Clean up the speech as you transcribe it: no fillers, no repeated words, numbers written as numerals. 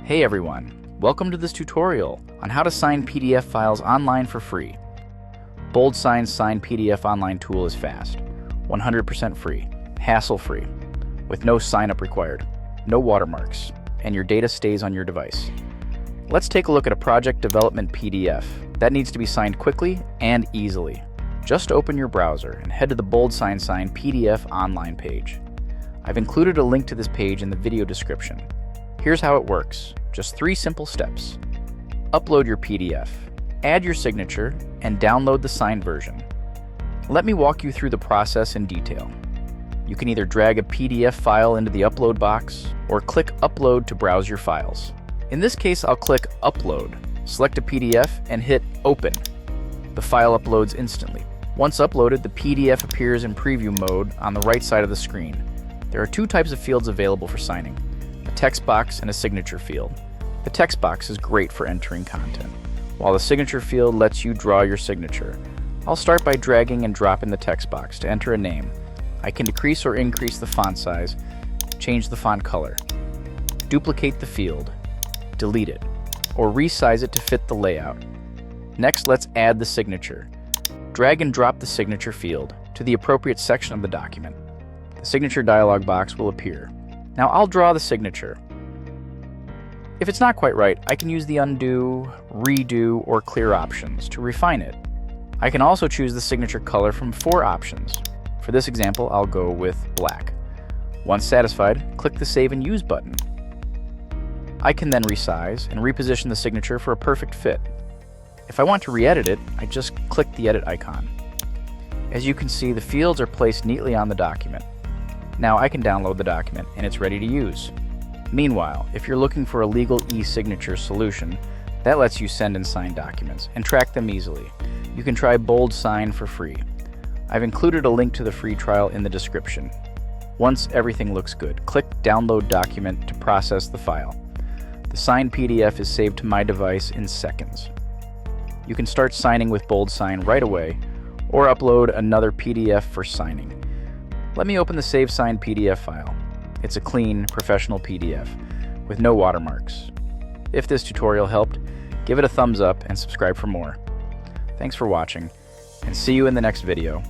Hey everyone, welcome to this tutorial on how to sign PDF files online for free. BoldSign's Sign PDF Online tool is fast, 100% free, hassle-free, with no sign-up required, no watermarks, and your data stays on your device. Let's take a look at a project development PDF that needs to be signed quickly and easily. Just open your browser and head to the BoldSign Sign PDF Online page. I've included a link to this page in the video description. Here's how it works. Just 3 simple steps. Upload your PDF, add your signature, and download the signed version. Let me walk you through the process in detail. You can either drag a PDF file into the upload box or click Upload to browse your files. In this case, I'll click Upload, select a PDF, and hit Open. The file uploads instantly. Once uploaded, the PDF appears in preview mode on the right side of the screen. There are 2 types of fields available for signing: a text box and a signature field. The text box is great for entering content, while the signature field lets you draw your signature. I'll start by dragging and dropping the text box to enter a name. I can decrease or increase the font size, change the font color, duplicate the field, delete it, or resize it to fit the layout. Next, let's add the signature. Drag and drop the signature field to the appropriate section of the document. The signature dialog box will appear. Now I'll draw the signature. If it's not quite right, I can use the undo, redo, or clear options to refine it. I can also choose the signature color from 4 options. For this example, I'll go with black. Once satisfied, click the Save and Use button. I can then resize and reposition the signature for a perfect fit. If I want to re-edit it, I just click the edit icon. As you can see, the fields are placed neatly on the document. Now I can download the document and it's ready to use. Meanwhile, if you're looking for a legal eSignature solution, that lets you send and sign documents and track them easily. You can try BoldSign for free. I've included a link to the free trial in the description. Once everything looks good, click Download Document to process the file. The signed PDF is saved to my device in seconds. You can start signing with BoldSign right away, or upload another PDF for signing. Let me open the Save Signed PDF file. It's a clean, professional PDF with no watermarks. If this tutorial helped, give it a thumbs up and subscribe for more. Thanks for watching, and see you in the next video.